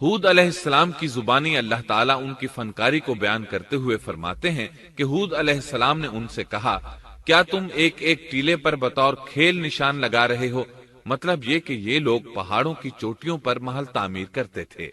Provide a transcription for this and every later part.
ہود علیہ السلام کی زبانی اللہ تعالیٰ ان کی فنکاری کو بیان کرتے ہوئے فرماتے ہیں کہ ہود علیہ السلام نے ان سے کہا، کیا تم ایک ایک ٹیلے پر بطور کھیل نشان لگا رہے ہو؟ مطلب یہ کہ یہ لوگ پہاڑوں کی چوٹیوں پر محل تعمیر کرتے تھے۔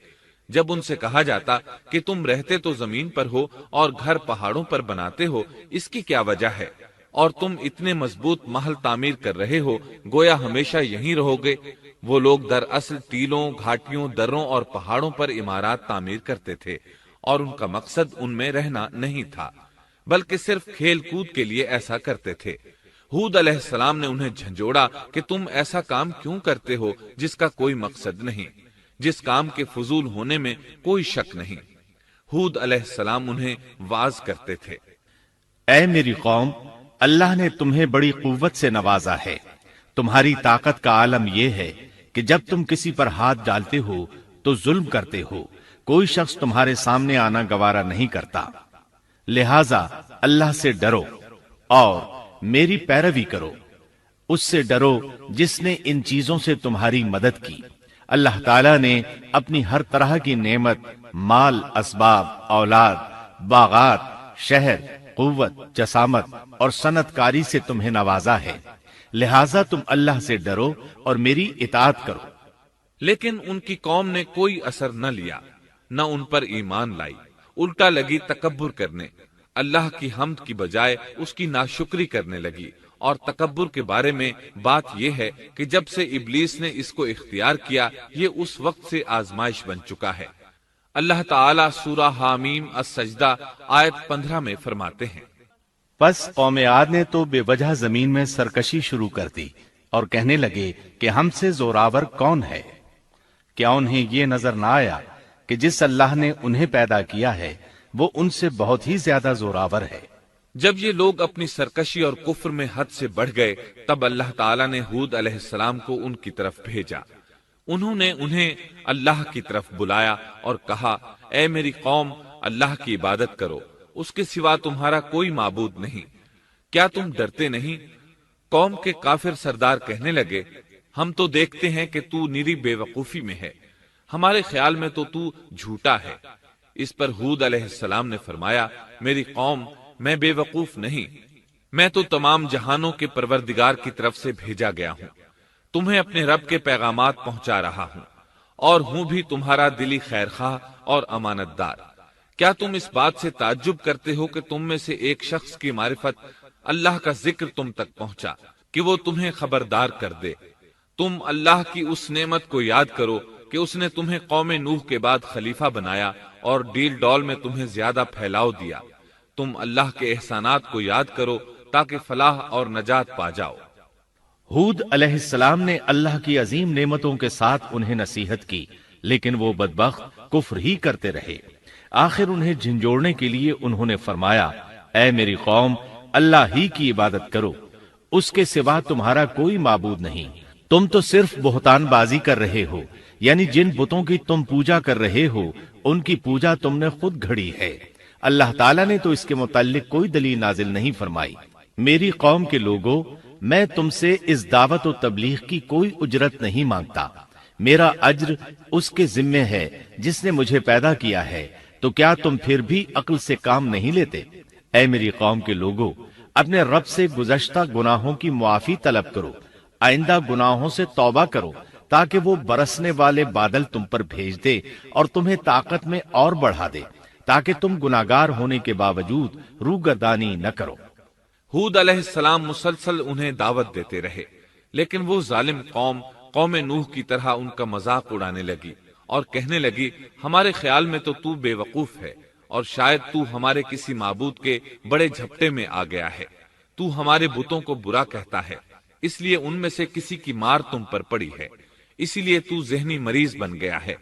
جب ان سے کہا جاتا کہ تم رہتے تو زمین پر ہو اور گھر پہاڑوں پر بناتے ہو، اس کی کیا وجہ ہے؟ اور تم اتنے مضبوط محل تعمیر کر رہے ہو، گویا ہمیشہ یہیں رہو گے۔ وہ لوگ دراصل ٹیلوں، گھاٹیوں، دروں اور پہاڑوں پر عمارات تعمیر کرتے تھے، اور ان کا مقصد ان میں رہنا نہیں تھا، بلکہ صرف کھیل کود کے لیے ایسا کرتے تھے۔ ہود علیہ السلام نے انہیں جھنجھوڑا کہ تم ایسا کام کیوں کرتے ہو جس کا کوئی مقصد نہیں، جس کام کے فضول ہونے میں کوئی شک نہیں۔ ہود علیہ السلام انہیں واعظ کرتے تھے۔ اے میری قوم، اللہ نے تمہیں بڑی قوت سے نوازا ہے۔ تمہاری طاقت کا عالم یہ ہے کہ جب تم کسی پر ہاتھ ڈالتے ہو تو ظلم کرتے ہو، کوئی شخص تمہارے سامنے آنا گوارا نہیں کرتا۔ لہذا اللہ سے ڈرو اور میری پیروی کرو، اس سے ڈرو جس نے ان چیزوں سے تمہاری مدد کی۔ اللہ تعالیٰ نے اپنی ہر طرح کی نعمت، مال، اسباب، اولاد، باغات، شہر، قوت، جسامت اور صنعت کاری سے تمہیں نوازا ہے، لہذا تم اللہ سے ڈرو اور میری اطاعت کرو۔ لیکن ان کی قوم نے کوئی اثر نہ لیا، نہ ان پر ایمان لائی، الٹا لگی تکبر کرنے، اللہ کی حمد کی بجائے اس کی ناشکری کرنے لگی۔ اور تکبر کے بارے میں بات یہ ہے کہ جب سے ابلیس نے اس کو اختیار کیا، یہ اس وقت سے آزمائش بن چکا ہے۔ اللہ تعالیٰ سورہ حامیم السجدہ آیت 15 میں فرماتے ہیں، پس قوم عاد نے تو بے وجہ زمین میں سرکشی شروع کر دی اور کہنے لگے کہ ہم سے زوراور کون ہے؟ کیا انہیں یہ نظر نہ آیا کہ جس اللہ نے انہیں پیدا کیا ہے وہ ان سے بہت ہی زیادہ زوراور ہے؟ جب یہ لوگ اپنی سرکشی اور کفر میں حد سے بڑھ گئے، تب اللہ تعالیٰ نے ہود علیہ السلام کو ان کی طرف بھیجا۔ انہوں نے انہیں اللہ کی طرف بلایا اور کہا، اے میری قوم، اللہ کی عبادت کرو، اس کے سوا تمہارا کوئی معبود نہیں۔ کیا تم ڈرتے نہیں؟ قوم کے کافر سردار کہنے لگے، ہم تو دیکھتے ہیں کہ تو نری بے وقوفی میں ہے، ہمارے خیال میں تو جھوٹا ہے۔ اس پر ہود علیہ السلام نے فرمایا، میری قوم، میں بے وقوف نہیں، میں تو تمام جہانوں کے پروردگار کی طرف سے بھیجا گیا ہوں، تمہیں اپنے رب کے پیغامات پہنچا رہا ہوں، اور ہوں بھی تمہارا دلی خیر خواہ اور امانت دار۔ کیا تم اس بات سے تعجب کرتے ہو کہ تم میں سے ایک شخص کی معرفت، اللہ کا ذکر تم تک پہنچا کہ وہ تمہیں خبردار کر دے؟ تم اللہ کی اس نعمت کو یاد کرو کہ اس نے تمہیں قوم نوح کے بعد خلیفہ بنایا اور ڈیل ڈول میں تمہیں زیادہ پھیلاؤ دیا۔ تم اللہ کے احسانات کو یاد کرو تاکہ فلاح اور نجات پا جاؤ۔ ہود علیہ السلام نے اللہ کی عظیم نعمتوں کے ساتھ انہیں نصیحت کی، لیکن وہ بدبخت کفر ہی کرتے رہے۔ آخر انہیں جھنجھوڑنے کے لیے انہوں نے فرمایا، اے میری قوم، اللہ ہی کی عبادت کرو، اس کے سوا تمہارا کوئی معبود نہیں۔ تم تو صرف بہتان بازی کر رہے ہو، یعنی جن بتوں کی تم پوجا کر رہے ہو ان کی پوجا تم نے خود گھڑی ہے۔ اللہ تعالیٰ نے تو اس کے متعلق کوئی دلیل نازل نہیں فرمائی۔ میری قوم کے لوگوں، میں تم سے اس دعوت و تبلیغ کی کوئی اجرت نہیں مانگتا، میرا اجر اس کے ذمے ہے جس نے مجھے پیدا کیا ہے، تو کیا تم پھر بھی عقل سے کام نہیں لیتے؟ اے میری قوم کے لوگوں، اپنے رب سے گزشتہ گناہوں کی معافی طلب کرو، آئندہ گناہوں سے توبہ کرو، تاکہ وہ برسنے والے بادل تم پر بھیج دے اور تمہیں طاقت میں اور بڑھا دے، تاکہ تم گناہگار ہونے کے باوجود روگردانی نہ کرو۔ ہود علیہ السلام مسلسل انہیں دعوت دیتے رہے، لیکن وہ ظالم قوم نوح کی طرح ان کا مذاق اڑانے لگی اور کہنے لگی، ہمارے خیال میں تو بے وقوف ہے، اور شاید تو ہمارے کسی معبود کے بڑے جھپٹے میں آ گیا ہے، تو ہمارے بتوں کو برا کہتا ہے، اس لیے ان میں سے کسی کی مار تم پر پڑی ہے، اسی لیے تو ذہنی مریض بن گیا ہے۔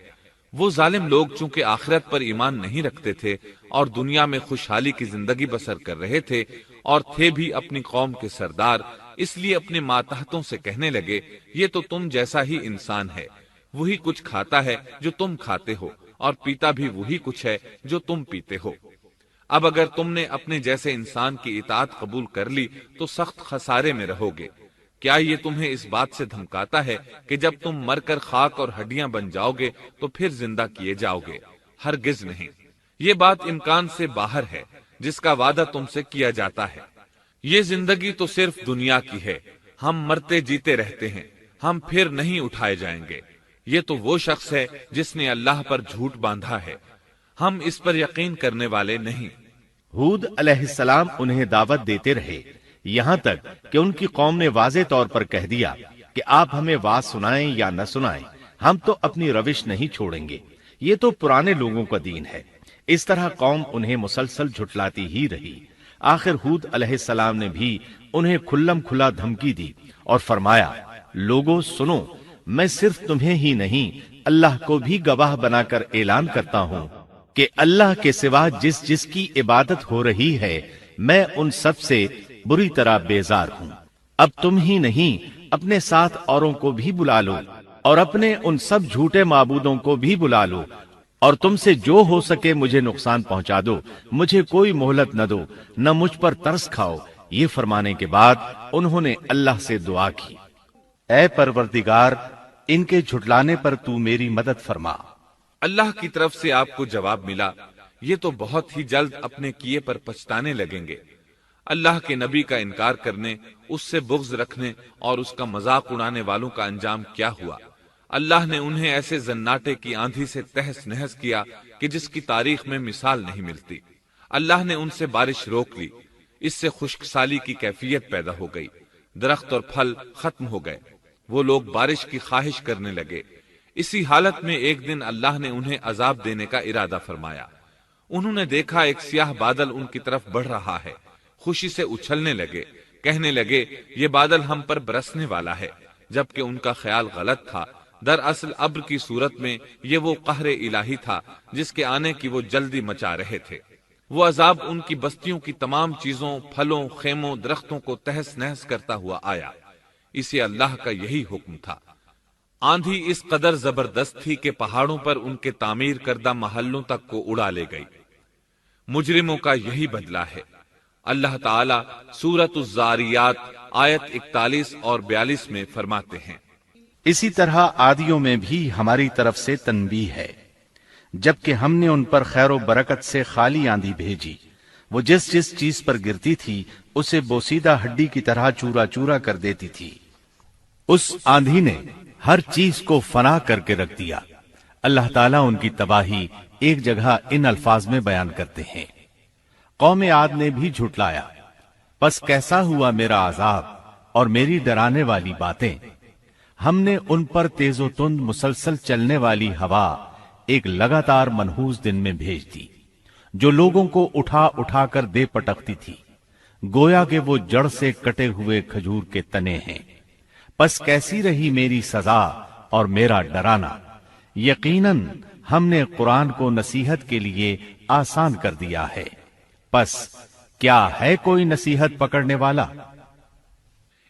وہ ظالم لوگ چونکہ آخرت پر ایمان نہیں رکھتے تھے اور دنیا میں خوشحالی کی زندگی بسر کر رہے تھے، اور تھے بھی اپنی قوم کے سردار، اس لیے اپنے ماتحتوں سے کہنے لگے، یہ تو تم جیسا ہی انسان ہے، وہی کچھ کھاتا ہے جو تم کھاتے ہو، اور پیتا بھی وہی کچھ ہے جو تم پیتے ہو۔ اب اگر تم نے اپنے جیسے انسان کی اطاعت قبول کر لی تو سخت خسارے میں رہو گے۔ کیا یہ تمہیں اس بات سے دھمکاتا ہے کہ جب تم مر کر خاک اور ہڈیاں بن جاؤ گے تو پھر زندہ کیے جاؤ گے؟ ہرگز نہیں، یہ بات امکان سے باہر ہے جس کا وعدہ تم سے کیا جاتا ہے۔ یہ زندگی تو صرف دنیا کی ہے، ہم مرتے جیتے رہتے ہیں، ہم پھر نہیں اٹھائے جائیں گے۔ یہ تو وہ شخص ہے جس نے اللہ پر جھوٹ باندھا ہے، ہم اس پر یقین کرنے والے نہیں۔ ہود علیہ السلام انہیں دعوت دیتے رہے یہاں تک کہ ان کی قوم نے واضح طور پر کہہ دیا کہ آپ ہمیں واز سنائیں یا نہ سنائیں، ہم تو اپنی روش نہیں چھوڑیں گے، یہ تو پرانے لوگوں کا دین ہے۔ اس طرح قوم انہیں مسلسل جھٹلاتی ہی رہی۔ آخر ہود علیہ السلام نے بھی انہیں کھلم کھلا دھمکی دی اور فرمایا، لوگوں سنو، میں صرف تمہیں ہی نہیں اللہ کو بھی گواہ بنا کر اعلان کرتا ہوں کہ اللہ کے سوا جس کی عبادت ہو رہی ہے میں ان سب سے بری طرح بیزار ہوں۔ اب تم ہی نہیں اپنے ساتھ اوروں کو بھی بلا لو اور اپنے ان سب جھوٹے معبودوں کو بھی بلا لو، اور تم سے جو ہو سکے مجھے نقصان پہنچا دو، مجھے کوئی مہلت نہ دو، نہ مجھ پر ترس کھاؤ۔ یہ فرمانے کے بعد انہوں نے اللہ سے دعا کی، اے پروردگار، ان کے جھٹلانے پر تو میری مدد فرما۔ اللہ کی طرف سے آپ کو جواب ملا، یہ تو بہت ہی جلد اپنے کیے پر پچھتانے لگیں گے۔ اللہ کے نبی کا انکار کرنے، اس سے بغض رکھنے اور اس کا مذاق اڑانے والوں کا انجام کیا ہوا؟ اللہ نے انہیں ایسے زناٹے کی آندھی سے تہس نہس کیا کہ جس کی تاریخ میں مثال نہیں ملتی۔ اللہ نے ان سے بارش روک لی، اس سے خشک سالی کی کیفیت پیدا ہو گئی، درخت اور پھل ختم ہو گئے، وہ لوگ بارش کی خواہش کرنے لگے۔ اسی حالت میں ایک دن اللہ نے انہیں عذاب دینے کا ارادہ فرمایا۔ انہوں نے دیکھا ایک سیاہ بادل ان کی طرف بڑھ رہا ہے، خوشی سے اچھلنے لگے، کہنے لگے یہ بادل ہم پر برسنے والا ہے، جبکہ ان کا خیال غلط تھا۔ دراصل ابر کی صورت میں یہ وہ قہر الہی تھا جس کے آنے کی وہ جلدی مچا رہے تھے۔ وہ عذاب ان کی بستیوں کی تمام چیزوں، پھلوں، خیموں، درختوں کو تہس نہس کرتا ہوا آیا۔ اسے اللہ کا یہی حکم تھا۔ آندھی اس قدر زبردست تھی کہ پہاڑوں پر ان کے تعمیر کردہ محلوں تک کو اڑا لے گئی۔ مجرموں کا یہی بدلہ ہے۔ اللہ تعالی سورۃ الزاریات آیت 41 اور 42 میں فرماتے ہیں، اسی طرح عادیوں میں بھی ہماری طرف سے تنبیہ ہے، جبکہ ہم نے ان پر خیر و برکت سے خالی آندھی بھیجی، وہ جس چیز پر گرتی تھی اسے بوسیدہ ہڈی کی طرح چورا چورا کر دیتی تھی۔ اس آندھی نے ہر چیز کو فنا کر کے رکھ دیا۔ اللہ تعالیٰ ان کی تباہی ایک جگہ ان الفاظ میں بیان کرتے ہیں، قوم عاد نے بھی جھٹلایا، پس کیسا ہوا میرا عذاب اور میری ڈرانے والی باتیں۔ ہم نے ان پر تیز و تند مسلسل چلنے والی ہوا ایک لگاتار منحوس دن میں بھیج دی، جو لوگوں کو اٹھا اٹھا کر دے پٹکتی تھی، گویا کہ وہ جڑ سے کٹے ہوئے کھجور کے تنے ہیں۔ پس کیسی رہی میری سزا اور میرا ڈرانا۔ یقیناً ہم نے قرآن کو نصیحت کے لیے آسان کر دیا ہے، پس کیا ہے کوئی نصیحت پکڑنے والا؟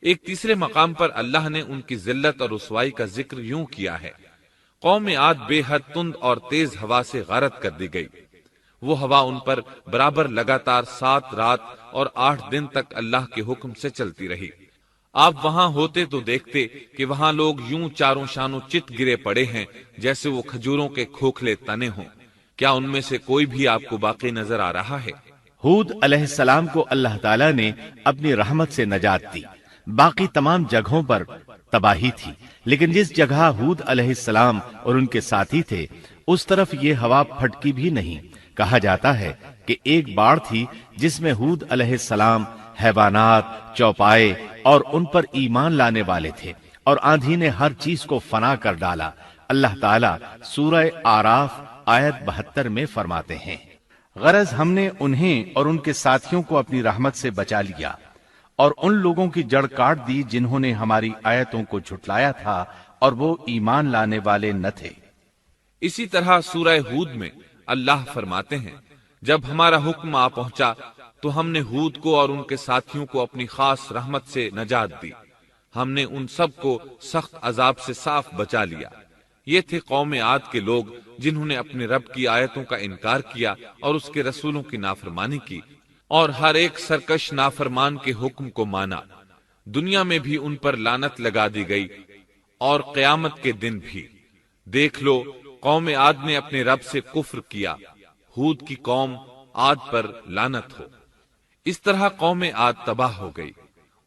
ایک تیسرے مقام پر اللہ نے ان کی ذلت اور رسوائی کا ذکر یوں کیا ہے، قوم عاد بے حد تند اور تیز ہوا سے غارت کر دی گئی۔ وہ ہوا ان پر برابر لگاتار 7 رات اور 8 دن تک اللہ کے حکم سے چلتی رہی۔ آپ وہاں ہوتے تو دیکھتے کہ وہاں لوگ یوں چاروں شانوں چت گرے پڑے ہیں جیسے وہ کھجوروں کے کھوکھلے تنے ہوں۔ کیا ان میں سے کوئی بھی آپ کو باقی نظر آ رہا ہے؟ ہود علیہ السلام کو اللہ تعالیٰ نے اپنی رحمت سے نجات دی۔ باقی تمام جگہوں پر تباہی تھی، لیکن جس جگہ ہود علیہ السلام اور ان کے ساتھی تھے اس طرف یہ ہوا پھٹکی بھی نہیں۔ کہا جاتا ہے کہ ایک باڑ تھی جس میں ہود علیہ السلام، حیوانات، چوپائے اور ان پر ایمان لانے والے تھے، اور آندھی نے ہر چیز کو فنا کر ڈالا۔ اللہ تعالیٰ سورہ آراف آیت 72 میں فرماتے ہیں، غرض ہم نے انہیں اور ان کے ساتھیوں کو اپنی رحمت سے بچا لیا اور ان لوگوں کی جڑ کاٹ دی جنہوں نے ہماری آیتوں کو جھٹلایا تھا اور وہ ایمان لانے والے نہ تھے۔ اسی طرح سورہ ہود میں اللہ فرماتے ہیں، جب ہمارا حکم آ پہنچا تو ہم نے ہود کو اور ان کے ساتھیوں کو اپنی خاص رحمت سے نجات دی۔ ہم نے ان سب کو سخت عذاب سے صاف بچا لیا۔ یہ تھے قوم عاد کے لوگ جنہوں نے اپنے رب کی آیتوں کا انکار کیا اور اس کے رسولوں کی نافرمانی کی، اور ہر ایک سرکش نافرمان کے حکم کو مانا۔ دنیا میں بھی ان پر لعنت لگا دی گئی اور قیامت کے دن بھی۔ دیکھ لو قوم عاد نے اپنے رب سے کفر کیا، ہود کی قوم عاد پر لعنت ہو۔ اس طرح قوم عاد تباہ ہو گئی۔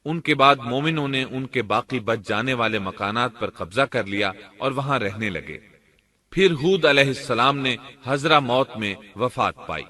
ان کے بعد مومنوں نے ان کے باقی بچ جانے والے مکانات پر قبضہ کر لیا اور وہاں رہنے لگے۔ پھر ہود علیہ السلام نے حضرہ موت میں وفات پائی۔